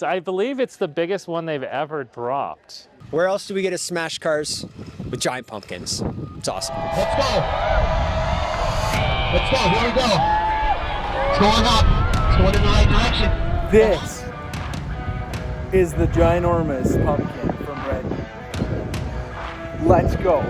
I believe it's the biggest one they've ever dropped. Where else do we get to smash cars with giant pumpkins? It's awesome. Let's go. Let's go. Here we go. It's going up. It's going in the right direction. This is the ginormous pumpkin from Red Deer. Let's go.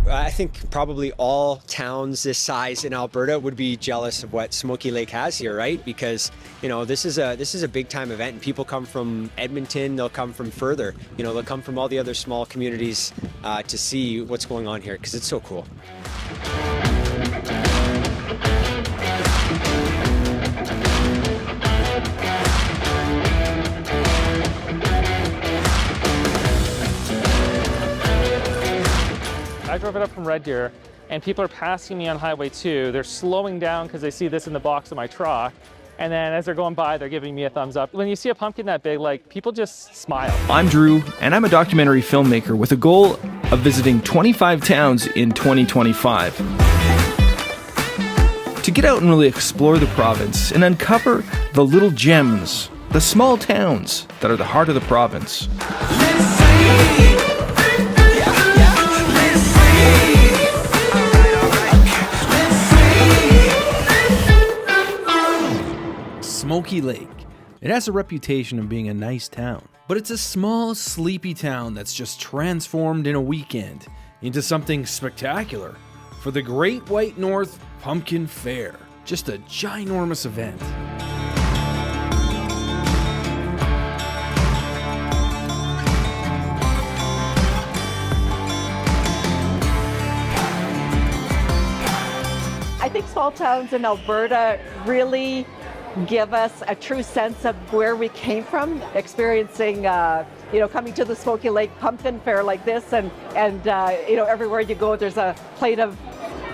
I think probably all towns this size in Alberta would be jealous of what Smoky Lake has here, right? Because, you know, this is a big time event, and people come from Edmonton, they'll come from further, you know, they'll come from all the other small communities to see what's going on here, because it's so cool. I drove it up from Red Deer, and people are passing me on Highway 2. They're slowing down because they see this in the box of my truck. And then as they're going by, they're giving me a thumbs up. When you see a pumpkin that big, like, people just smile. I'm Drew, and I'm a documentary filmmaker with a goal of visiting 25 towns in 2025. To get out and really explore the province and uncover the little gems, the small towns that are the heart of the province. Smoky Lake. It has a reputation of being a nice town, but it's a small, sleepy town that's just transformed in a weekend into something spectacular for the Great White North Pumpkin Fair. Just a ginormous event. I think small towns in Alberta really give us a true sense of where we came from, experiencing, coming to the Smoky Lake Pumpkin Fair like this, and everywhere you go, there's a plate of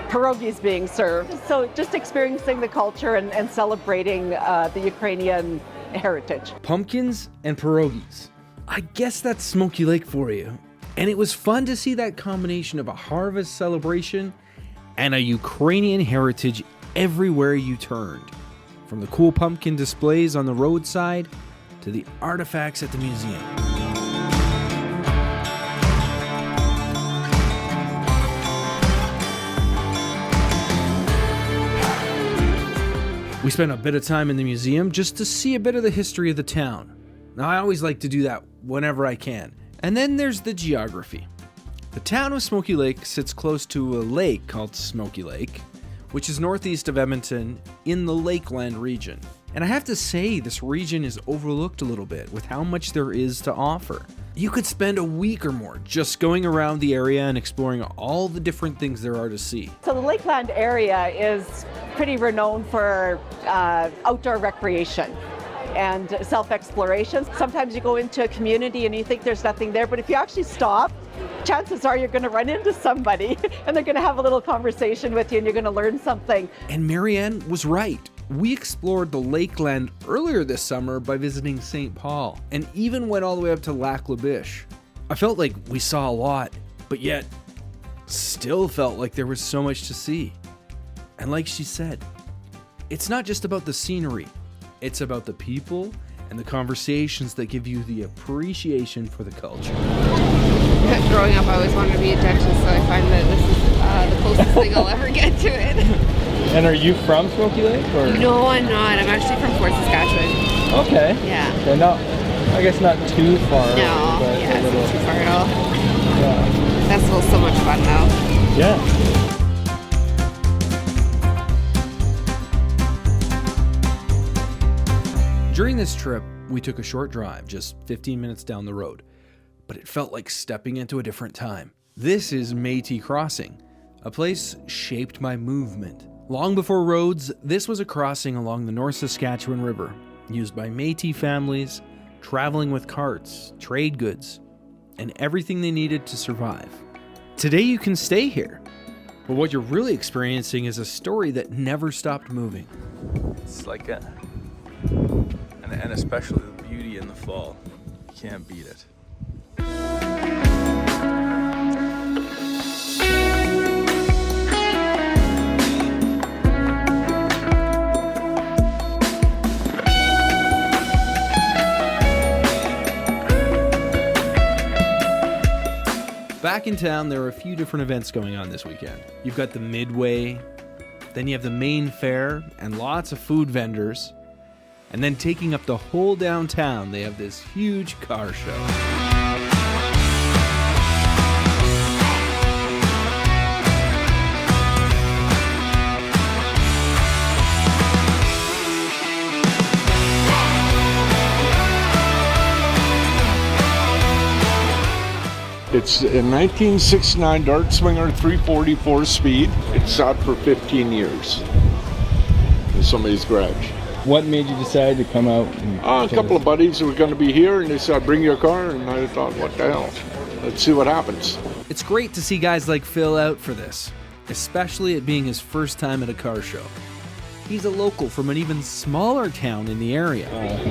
pierogies being served. So just experiencing the culture and celebrating the Ukrainian heritage. Pumpkins and pierogies. I guess that's Smoky Lake for you. And it was fun to see that combination of a harvest celebration and a Ukrainian heritage everywhere you turned. From the cool pumpkin displays on the roadside to the artifacts at the museum. We spent a bit of time in the museum just to see a bit of the history of the town. Now, I always like to do that whenever I can. And then there's the geography. The town of Smoky Lake sits close to a lake called Smoky Lake, which is northeast of Edmonton in the Lakeland region. And I have to say, this region is overlooked a little bit with how much there is to offer. You could spend a week or more just going around the area and exploring all the different things there are to see. So the Lakeland area is pretty renowned for outdoor recreation and self-exploration. Sometimes you go into a community and you think there's nothing there, but if you actually stop, chances are you're going to run into somebody and they're going to have a little conversation with you and you're going to learn something. And Marianne was right. We explored the Lakeland earlier this summer by visiting St. Paul and even went all the way up to Lac La Biche. I felt like we saw a lot, but yet still felt like there was so much to see. And like she said, it's not just about the scenery. It's about the people and the conversations that give you the appreciation for the culture. Growing up, I always wanted to be a dentist, so I find that this is the closest thing I'll ever get to it. And are you from Smoky Lake? Or? No, I'm not. I'm actually from Fort Saskatchewan. Okay. Yeah. So I guess not too far. No, But yeah, it's not too far at all. Yeah. Festival's so much fun, though. Yeah. During this trip, we took a short drive, just 15 minutes down the road, but it felt like stepping into a different time. This is Métis Crossing, a place shaped by movement. Long before roads, this was a crossing along the North Saskatchewan River, used by Métis families, traveling with carts, trade goods, and everything they needed to survive. Today you can stay here, but what you're really experiencing is a story that never stopped moving. It's like and especially the beauty in the fall. You can't beat it. Back in town, there are a few different events going on this weekend. You've got the Midway, then you have the main fair, and lots of food vendors. And then taking up the whole downtown, they have this huge car show. It's a 1969 Dart Swinger 344 speed. It's sat for 15 years in somebody's garage. What made you decide to come out? A couple of buddies were going to be here, and they said, bring your car, and I thought, what the hell? Let's see what happens. It's great to see guys like Phil out for this, especially it being his first time at a car show. He's a local from an even smaller town in the area.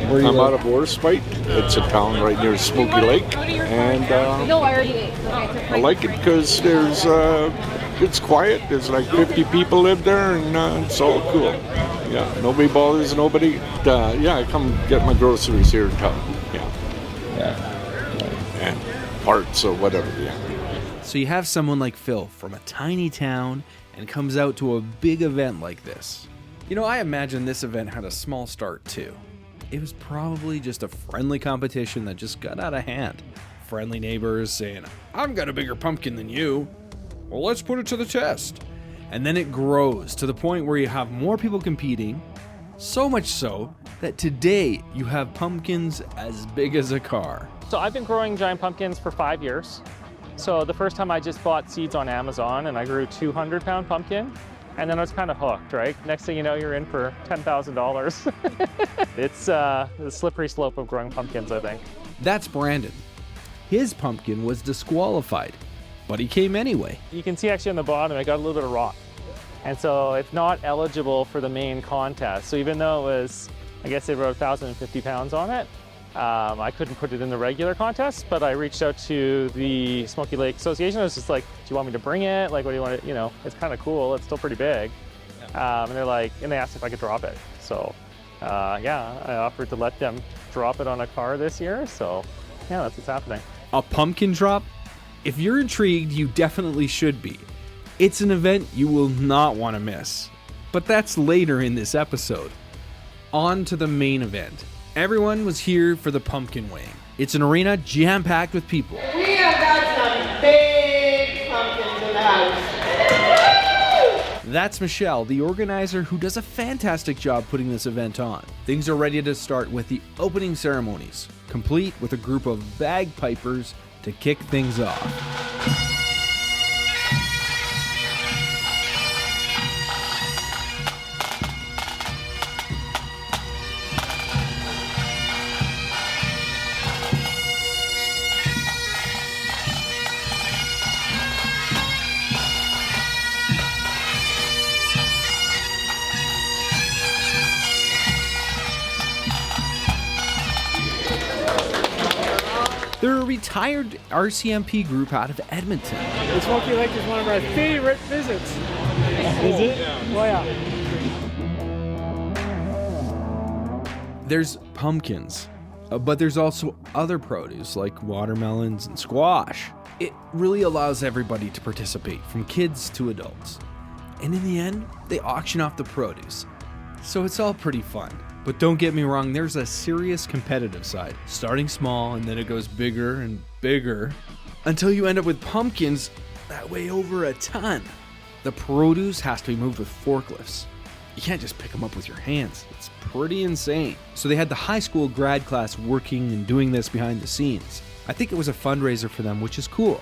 I'm out of Orspite. It's a town right near Smoky Lake, and I like it because there's it's quiet. There's like 50 people live there, and it's all cool. Yeah, nobody bothers nobody. I come get my groceries here in town. And parts or whatever. Yeah. So you have someone like Phil from a tiny town and comes out to a big event like this. You know, I imagine this event had a small start too. It was probably just a friendly competition that just got out of hand. Friendly neighbors saying, I've got a bigger pumpkin than you. Well, let's put it to the test. And then it grows to the point where you have more people competing, so much so that today you have pumpkins as big as a car. So I've been growing giant pumpkins for 5 years. So the first time I just bought seeds on Amazon and I grew 200-pound pumpkin. And then I was kind of hooked, right? Next thing you know, you're in for $10,000. It's the slippery slope of growing pumpkins, I think. That's Brandon. His pumpkin was disqualified, but he came anyway. You can see actually on the bottom, it got a little bit of rot. And so it's not eligible for the main contest. So even though it was, I guess they wrote 1,050 pounds on it, I couldn't put it in the regular contest, but I reached out to the Smoky Lake Association. I was just like, do you want me to bring it? Like, what do you want to, it's kind of cool. It's still pretty big. And they're like, and they asked if I could drop it. So I offered to let them drop it on a car this year. So yeah, that's what's happening. A pumpkin drop? If you're intrigued, you definitely should be. It's an event you will not want to miss. But that's later in this episode. On to the main event. Everyone was here for the pumpkin weighing. It's an arena jam-packed with people. We have got some big pumpkins in the house. That's Michelle, the organizer who does a fantastic job putting this event on. Things are ready to start with the opening ceremonies, complete with a group of bagpipers to kick things off. They're a retired RCMP group out of Edmonton. The Smoky Lake is one of our favorite visits. Is it? Oh yeah. There's pumpkins, but there's also other produce like watermelons and squash. It really allows everybody to participate, from kids to adults. And in the end, they auction off the produce. So it's all pretty fun. But don't get me wrong, there's a serious competitive side. Starting small, and then it goes bigger and bigger until you end up with pumpkins that weigh over a ton. The produce has to be moved with forklifts. You can't just pick them up with your hands. It's pretty insane. So they had the high school grad class working and doing this behind the scenes. I think it was a fundraiser for them, which is cool.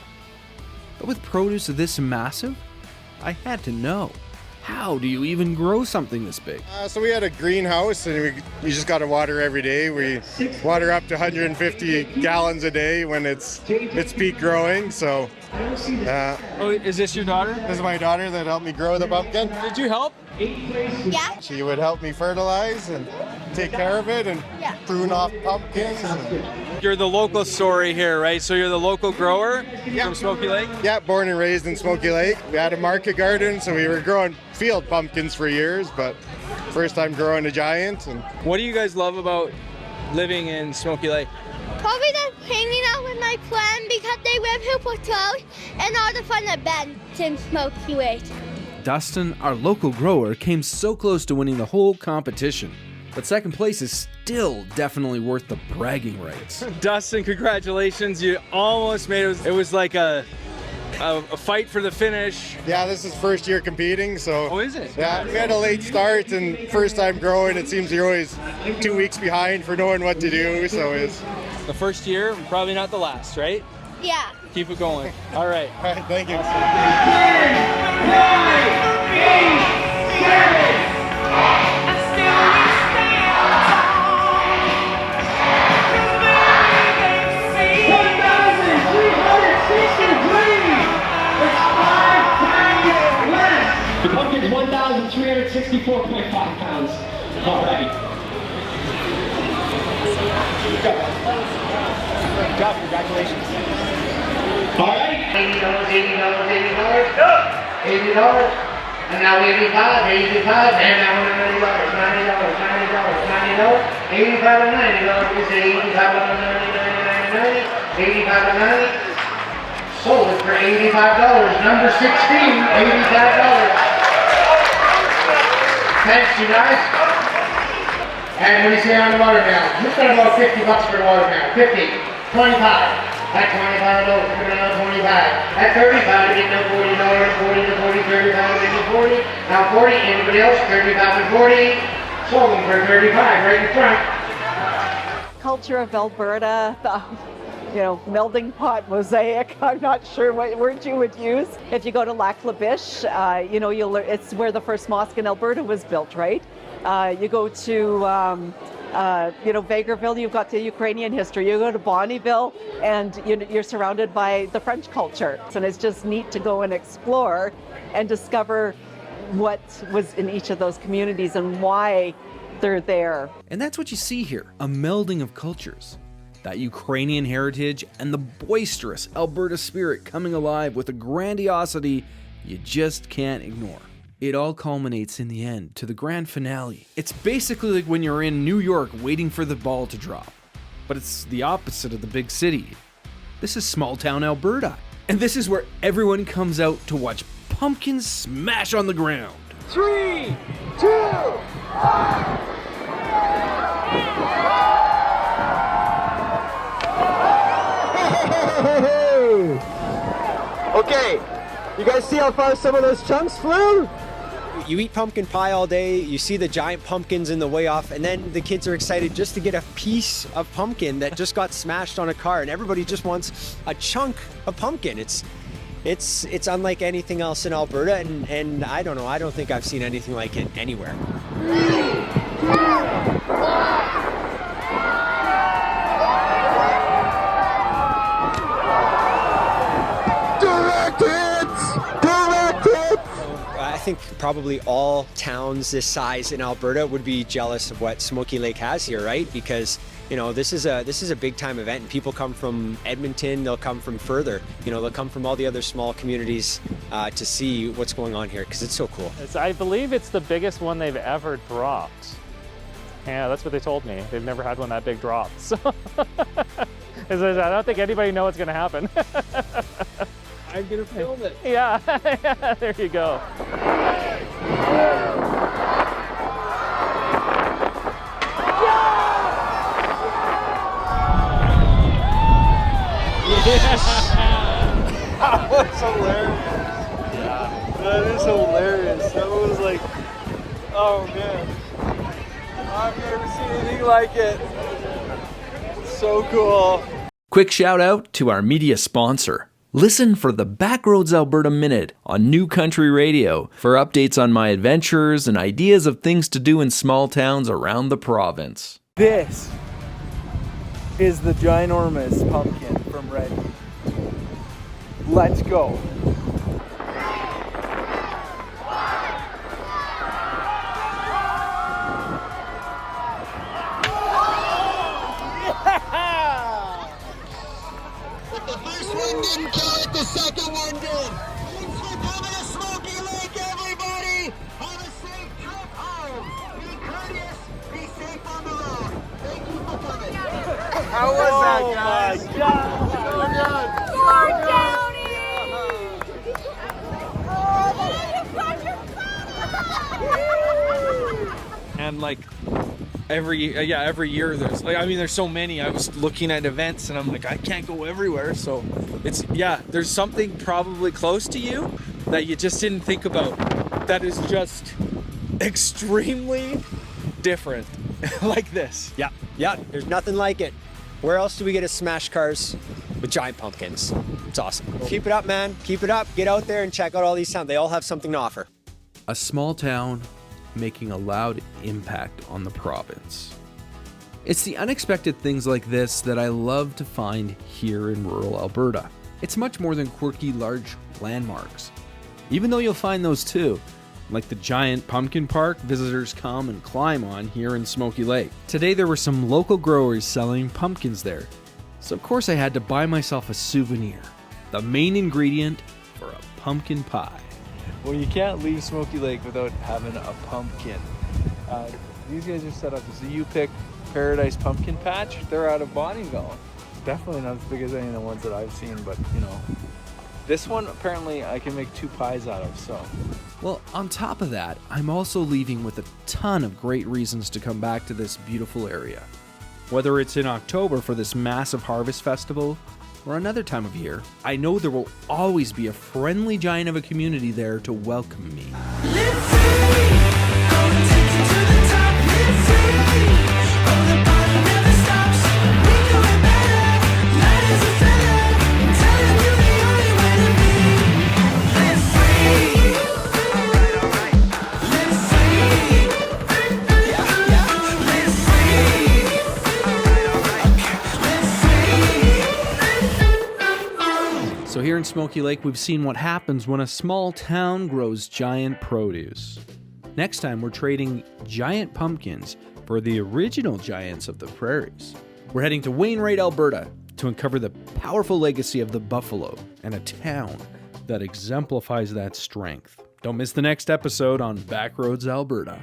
But with produce this massive, I had to know. How do you even grow something this big? So we had a greenhouse, and we just got to water every day. We water up to 150 gallons a day when it's peak growing. So, is this your daughter? This is my daughter that helped me grow the pumpkin. Did you help? Yeah. She would help me fertilize and take care of it and prune off pumpkins. You're the local story here, right? So you're the local grower from Smoky Lake? Yeah, born and raised in Smoky Lake. We had a market garden, so we were growing field pumpkins for years, but first time growing a giant. And what do you guys love about living in Smoky Lake? Probably just hanging out with my friend because they live here for clothes and all the fun events in Smoky Lake. Dustin, our local grower, came so close to winning the whole competition. But second place is still definitely worth the bragging rights. Dustin, congratulations. You almost made it. It was like a fight for the finish. Yeah, this is first year competing, so. Oh, is it? Yeah, we had a late start and first time growing. It seems you're always 2 weeks behind for knowing what to do, so it's. The first year, probably not the last, right? Yeah. Keep it going. All right. All right, thank you. The pumpkin's 1,364.5 pounds. All right. Good job, congratulations. All right. $80, $80, $80. $80. And now 85, 85, and now $90, $90, $90, $90, $85 and $90. We say 85 and 90, 85 and 90. Sold it for $85. Number 16, $85. Thanks, you guys. And what do you say on the watermelon? Who's got about $50 for the watermelon? 50, 25. At $25, coming out 25. At 35, getting up $40, 40 to 40, 35, getting 40. Now 40, anybody else? 35 and 40. Sold them for 35 right in front. Culture of Alberta, melding pot mosaic. I'm not sure what word you would use. If you go to Lac La Biche, you'll learn, it's where the first mosque in Alberta was built, right? You go to Vegreville, you've got the Ukrainian history. You go to Bonnyville, and you're surrounded by the French culture. And it's just neat to go and explore and discover what was in each of those communities and why they're there. And that's what you see here, a melding of cultures. That Ukrainian heritage and the boisterous Alberta spirit coming alive with a grandiosity you just can't ignore. It all culminates in the end to the grand finale. It's basically like when you're in New York waiting for the ball to drop. But it's the opposite of the big city. This is small town Alberta. And this is where everyone comes out to watch pumpkins smash on the ground. 3, 2, 1. Okay, you guys see how far some of those chunks flew? You eat pumpkin pie all day, you see the giant pumpkins in the way off, and then the kids are excited just to get a piece of pumpkin that just got smashed on a car, and everybody just wants a chunk of pumpkin. It's unlike anything else in Alberta, and I don't know, I don't think I've seen anything like it anywhere. 3, 2, 1. I think probably all towns this size in Alberta would be jealous of what Smoky Lake has here, right? Because this is a big time event, and people come from Edmonton, they'll come from further, they'll come from all the other small communities to see what's going on here because it's so cool. I believe it's the biggest one they've ever dropped. Yeah, that's what they told me. They've never had one that big dropped. So I don't think anybody knows what's going to happen. I'm gonna film it. Yeah, there you go. Yes! That was hilarious. That is hilarious. That was like, oh man. I've never seen anything like it. So cool. Quick shout out to our media sponsor. Listen for the Backroads Alberta Minute on New Country Radio for updates on my adventures and ideas of things to do in small towns around the province. This is the ginormous pumpkin from Red. Let's go. Didn't kill it, the second one did. Thanks for coming to Smoky Lake, everybody. Have a safe trip home. Be courteous, be safe on the road. Thank you for coming. How was that? my God. And like every year there's there's so many. I was looking at events and I'm like, I can't go everywhere. So there's something probably close to you that you just didn't think about that is just extremely different. Like this. Yeah, there's nothing like it. Where else do we get to smash cars with giant pumpkins? It's awesome. Keep it up, man. Keep it up. Get out there and check out all these towns. They all have something to offer. A small town making a loud impact on the province. It's the unexpected things like this that I love to find here in rural Alberta. It's much more than quirky large landmarks, even though you'll find those too, like the giant pumpkin park visitors come and climb on here in Smoky Lake. Today there were some local growers selling pumpkins there, so of course I had to buy myself a souvenir, the main ingredient for a pumpkin pie. Well, you can't leave Smoky Lake without having a pumpkin. These guys are set up as the U-Pick Paradise Pumpkin Patch. They're out of Bonneville. Definitely not as big as any of the ones that I've seen, but this one apparently I can make 2 pies out of, so. Well, on top of that, I'm also leaving with a ton of great reasons to come back to this beautiful area. Whether it's in October for this massive harvest festival, or another time of year, I know there will always be a friendly giant of a community there to welcome me. So here in Smoky Lake, we've seen what happens when a small town grows giant produce. Next time, we're trading giant pumpkins for the original giants of the prairies. We're heading to Wainwright, Alberta, to uncover the powerful legacy of the buffalo and a town that exemplifies that strength. Don't miss the next episode on Backroads Alberta.